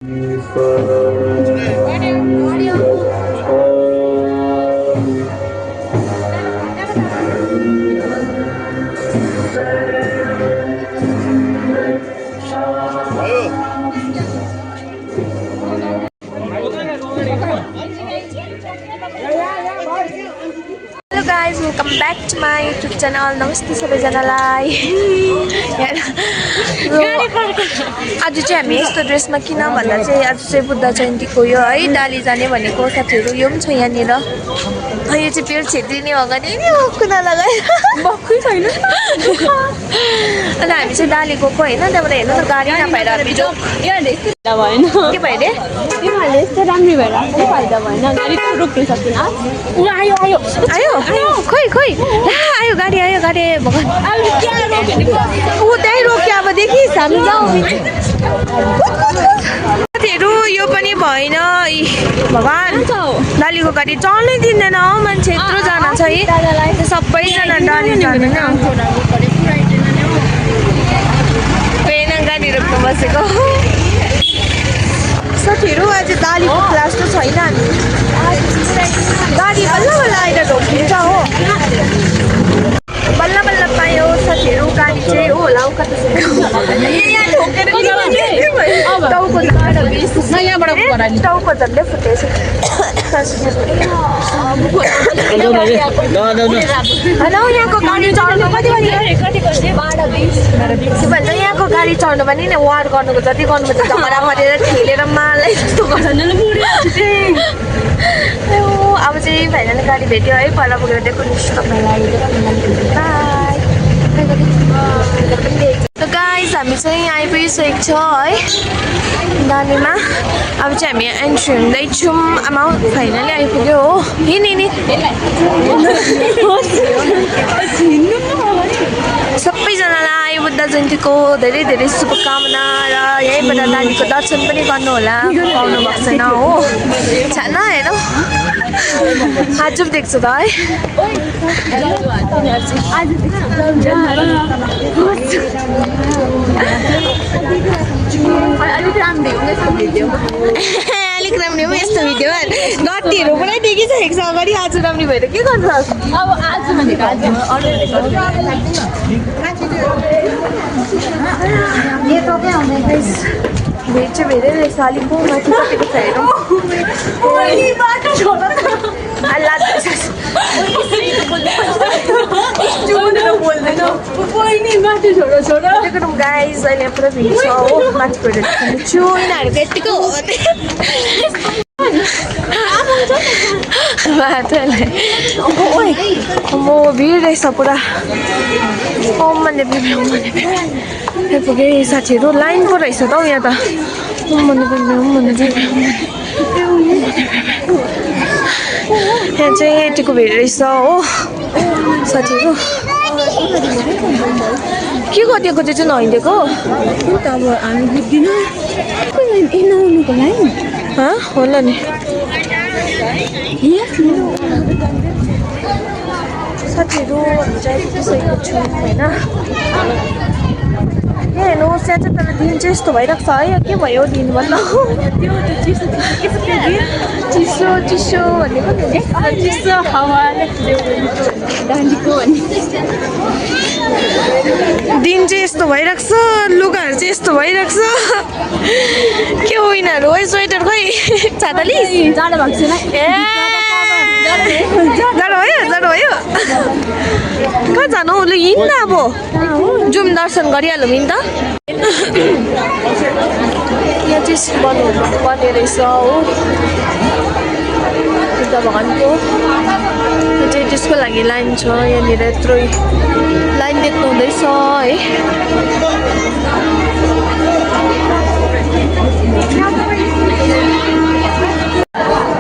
Hello guys, welcome back to my YouTube channel. नमस्ते सबैजनालाई। आज चाहिँ हामी यस्तो ड्रेसमा किन भन्दा चाहिँ आज चाहिँ बुद्ध जयन्तीको यो है डाली जाने भनेको साथीहरु यो पनि छ यहाँनिर। यो चाहिँ पेट छेड्रिने हो गनी नि कुना लगाए बक्कै छैन। अनि हामी चाहिँ डाली गएको हैन त्यहाँबाट हेर्नु त गाडी नपाएर हामी जो फाइदा भएन के भयो रे तिमीहरूले यस्तो राम्रो भएर आफै फाइदा भएन गाडी त रोक्नु सक्दैन आयो आयो आयो खोइ खोइ ला आयो गाडी आयो भगवान अब के रोक्ने उ त्यही रोक्यो अब देखिस् हामी जाऊ साथीहरु यो पनि भएन भगवान डालीको गाडी चल्नै दिँदैन हो मान्छे यत्रो जना छ है सबैजना डाली जाँदैन पेना गाडी रोक्नु बसेको साथीहरु आज डालीको क्लास त छैन हामी गाडी बल्ल बल्ल आएर ढोकिन्छ हो बल्ल बल्ल पायो साथीहरु गाडी चाहिँ हो होला कता यहाँ ढोकेर टाउको टाउको झन्डै फुटेछ हेलो यहाँको गाडी चढ्नु पनि के भन्छ यहाँको गाडी चढ्नु पनि नि वार गर्नुको जति गर्नुपर्छ झगडा परेर ठेलेर मालाई जस्तो गर्दैन अब चाहिँ फाइनल गाडी भेट्यो है पर पुगेर देखो तपाईँलाई त गाइस हामी चाहिँ आइपुगिसकेको छ है डालीमा अब चाहिँ हामी एन्ट्री हुँदैछौँ आमा फाइनली आइपुग्यो हो नि सबैजनालाई बुद्ध जयन्तीको धेरै धेरै शुभकामना र यहीँबाट डालीको दर्शन पनि गर्नु होला पाउनु भएको छैन हो छैन हेर आज देख्छु त है अलिक राम्रो हो यस्तो भिडियो गट्टीहरू पुरै देखिसकेको छ अगाडि आज राम्रो भएर के गर्छ अब आज भनेको आज भेट चाहिँ धेरै रहेछ अलिकको माथि सकेको छ हेरौँ गाइस अहिले पुरा भिड छ हो माथि गएर देखाउँछु यिनीहरूको यतिको म भिड रहेछ पुरा ओमने पुगे साथीहरू लाइन पो रहेछ त हौ यहाँ त यहाँ चाहिँ यतिको भिड रहेछ हो साथीहरू के गरिदिएको चाहिँ नहिँडेको अब हामी बुझ्दिनँ होला नि साथीहरू हामी चाहिँ आइपुगिसकेको छौँ होइन हेर्नुहोस् यहाँ चाहिँ तर दिन चाहिँ यस्तो भइरहेको छ है के भयो दिन भन्दा चिसो चिसो भनेको चिसो हावाले दिन चाहिँ यस्तो भइरहेको छ लुगाहरू चाहिँ यस्तो भइरहेको छ के हो यिनीहरू है स्वेटर खोइ छाताली जाडो भएको छैन जाडो भयो कहाँ जानु लु हिँड्न अब जाउँ दर्शन गरिहालौँ हिँड त यहाँ चाहिँ बन्ने रहेछ हो बुद्ध भगवानको यो चाहिँ त्यसको लागि लाइन छ यहाँनिर यत्रो लाइन देख्नु हुँदैछ है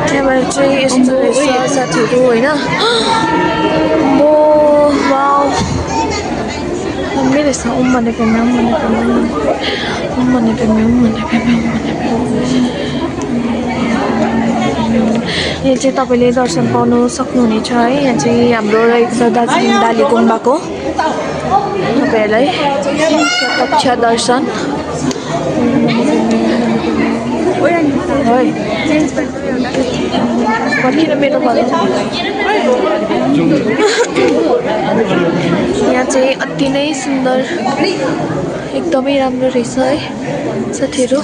त्यहाँबाट चाहिँ यस्तो रहेछ साथीहरू होइन मेरो यहाँ चाहिँ तपाईँले दर्शन पाउनु सक्नुहुनेछ है यहाँ चाहिँ हाम्रो रहेको छ दार्जिलिङ डाली गुम्बाको तपाईँहरूलाई प्रत्यक्ष दर्शन है जेन्स प्यान्ट पनि एउटा फर्किन मेरो घर यहाँ चाहिँ अति नै सुन्दर एकदमै राम्रो रहेछ है साथीहरू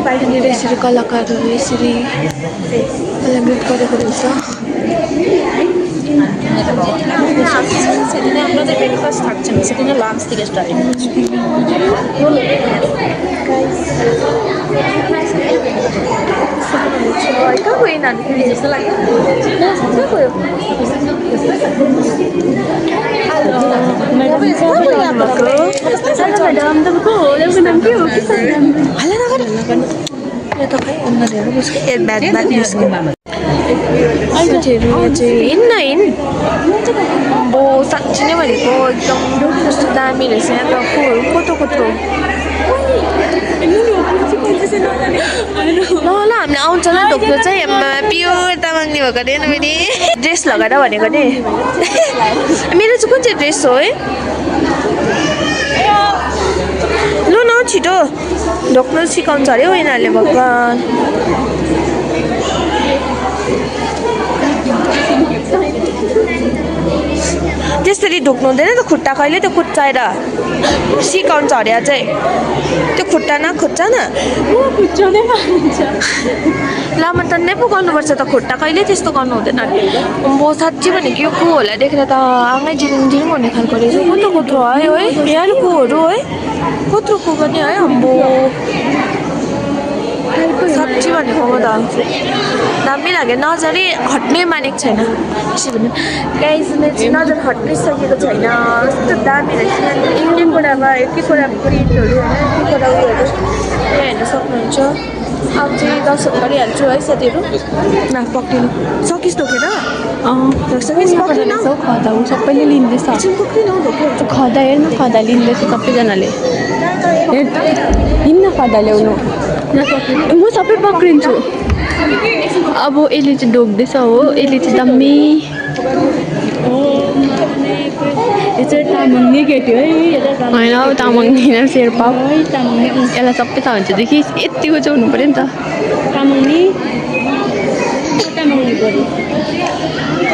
बाहिरनिर यसरी कलाकारहरू यसरी कलाकृत गरेको रहेछ সেদিনে আমরা যে ব্রেকফাস্ট থাকছে না সেদিনে লাঞ্চ থেকে স্টার্টিং করছি कहाँ गयो नानी जस्तो लाग्यो अब साँच्ची नै भनेको एकदम कस्तो दामी रहेछ यहाँ त फुल कत्रो कत्रो ल हामीले आउँछ ल ढोक्नु चाहिँ प्योर तामाङले भएको अरे मैले ड्रेस लगाएर भनेको नि मेरो चाहिँ कुन चाहिँ ड्रेस हो है लु न छिटो ढोक्नु सिकाउँछ अरे हौ यिनीहरूले भगवान् त्यसरी ढोक्नु हुँदैन त खुट्टा कहिले त्यो कुच्चाएर सिकाउँछ अरे अझै त्यो खुट्टा न खुच्चा न लामाटन्नै पो गर्नुपर्छ त खुट्टा कहिले त्यस्तो गर्नु हुँदैन म साँच्ची भनेको यो कुहरूलाई देखेर त आँगै जिलिङ जिलिङ हुने खालको रहेछ कत्रो कत्रो आयो है यहाँ कुहरू है कत्रो कु पनि है अम्बो साँच्ची भनेको म त दामी लाग्यो नजरै हट्नै मानेको छैन त्यसो भने गाइजले चाहिँ नजर हट्नै सकेको छैन कस्तो दामी रहेछ एउटै कुरामा एउटै कुराको प्रिन्टहरू होइन एउटै कुरा उयोहरू यहाँ हेर्न सक्नुहुन्छ अब चाहिँ दर्शन गरिहाल्छु है साथीहरू न पक्रिनु सकिस् ढोकेर खदा सबैले लिँदैछ खदा हेर्न खदा लिँदैछ सबैजनाले हिँड्न खदा ल्याउनु म सबै पक्रिन्छु अब यसले चाहिँ ढोक्दैछ हो यसले चाहिँ दामी यो चाहिँ तामाङले केटी है होइन अब तामाङ होइन शेर्पा यसलाई सबै थाहा हुन्छ देखि यतिको चाहिँ हुनु पऱ्यो नि त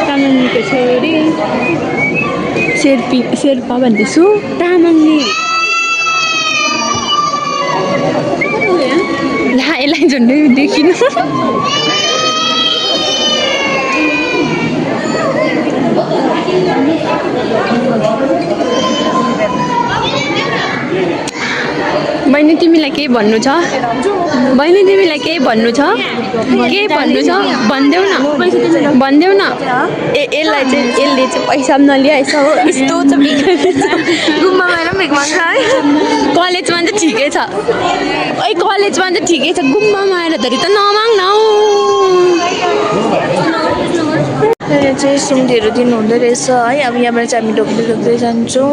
तामाङको छोरी शेर्पा भन्दैछु तामाङले ला यसलाई झन्डै देखिनु बहिनी तिमीलाई केही भन्नु छ बहिनी तिमीलाई केही भन्नु छ के भन्नु छ भनिदेऊ न यसलाई चाहिँ यसले चाहिँ पैसा पनि नलिएछ हो यस्तो चाहिँ गुम्बा गएर भिख माग्छ है कलेजमा चाहिँ ठिकै छ कलेजमा चाहिँ ठिकै छ गुम्बामा आएर धरि त नमाग्न यहाँ चाहिँ सुन्टीहरू दिनु हुँदो रहेछ है अब यहाँबाट चाहिँ हामी ढोक्दै ढोक्दै जान्छौँ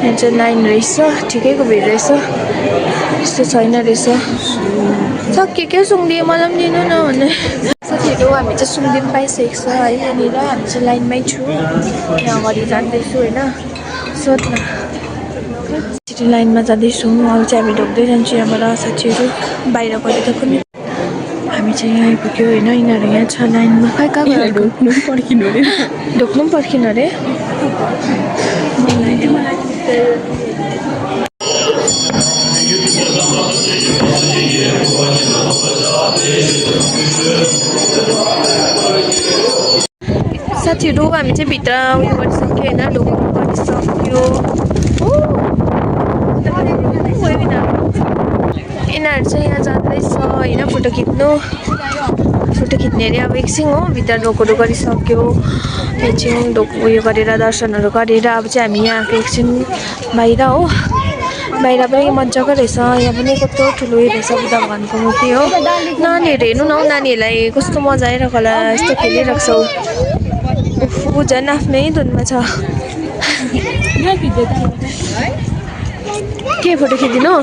यहाँ चाहिँ लाइन रहेछ ठिकैको भिड रहेछ यस्तो छैन रहेछ सक्यो क्या सुङ्दी मलाई पनि दिनु न भने साथीहरू हामी चाहिँ सुङ्दी पनि पाइसकेको छ है यहाँनिर हामी चाहिँ लाइनमै छु यहाँ अगाडि जाँदैछु होइन सोध्न छिटो लाइनमा जाँदैछौँ अब चाहिँ हामी ढोक्दै जान्छौँ यहाँबाट साथीहरू बाहिर गएर त कुनै हामी चाहिँ यहाँ आइपुग्यो होइन यिनीहरू यहाँ छ लाइनमा कहाँ गएर ढोक्नु पनि पर्खिनु अरे ढोक्नु पनि पर्खिनु अरे साथीहरू हामी चाहिँ भित्र उयो गरिसक्यो होइन ढोक्नु गरिसक्यो यिनीहरू चाहिँ यहाँ जाँदैछ होइन फोटो खिच्ने अरे अब एकछिन हो भित्र ढोकहरू गरिसक्यो एकछिन उयो गरेर दर्शनहरू गरेर अब चाहिँ हामी यहाँ एकछिन बाहिर हो बाहिर पनि मजाको रहेछ यहाँ पनि कस्तो ठुलो रहेछ बुद्ध भगवानको मूर्ति हो नानीहरू हेर्नु न हौ नानीहरूलाई कस्तो मजा आइरहेको होला यस्तो खेलिरहेको छ ऊ झन् आफ्नै धुनमा छ के फोटो खिचिदिनु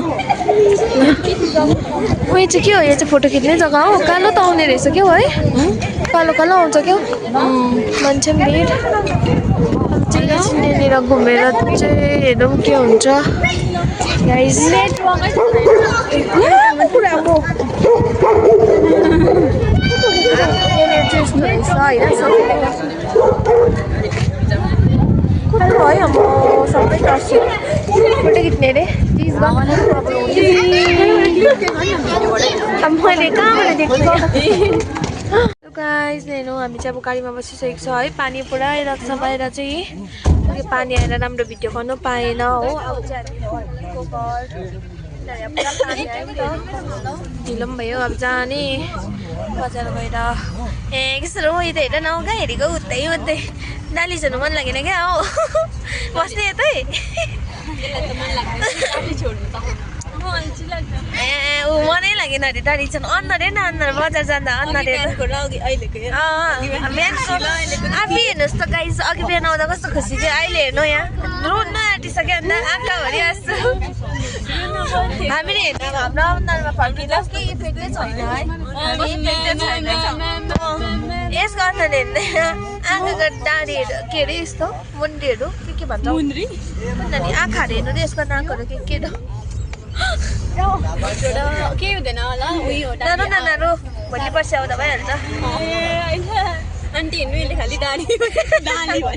उयो चाहिँ के हो यो चाहिँ फोटो खिच्ने जग्गा हो कालो त आउने रहेछ क्या हो है कालो कालो आउँछ क्या मान्छे पनि भिड चाहिँ यहाँनिर घुमेर चाहिँ हेरौँ के हुन्छ गाइस पुराको भयो म सबै गर्छु फोटो खिच्ने रे प्लिज मैले कहाँबाट देख्छु गाइस हेर्नु हामी चाहिँ अब गाडीमा बसिसकेको छ है पानी पुरा आइरहेको छ बाहिर चाहिँ पानी आएर राम्रो भिडियो गर्नु पाएन हो अब चाहिँ ढिलो पनि भयो अब जाने बजार गएर ए कसरी उयो त हेर न कहाँ हेरेको उतै उतै डाली जानु मन लागेन क्या हो बस्ने यतै ए ऊ मनै लागेन अरे डाली छन् अन्न रे न अन्न बजार जाँदा अन्न रे आफै हेर्नुहोस् त गाइस अघि बिहान आउँदा कस्तो खुसी थियो अहिले हेर्नु यहाँ रुन आँटिसक्यो अन्त आँखाभरि जस्तो हामीले हेर्नु हाम्रो अनुहारमा फर्किँदा केही इफेक्टै छैन है यसको अनुहार हेर्ने आँखाको डाँडीहरू के अरे यस्तो मुन्डीहरू के भन्छ आँखाहरू हेर्नु रे यसको नाकहरू के केही हुँदैन होला उयो नानु भोलि पर्सि आउँदा भइहाल्छ आन्टी हेर्नु यसले खालि दाडी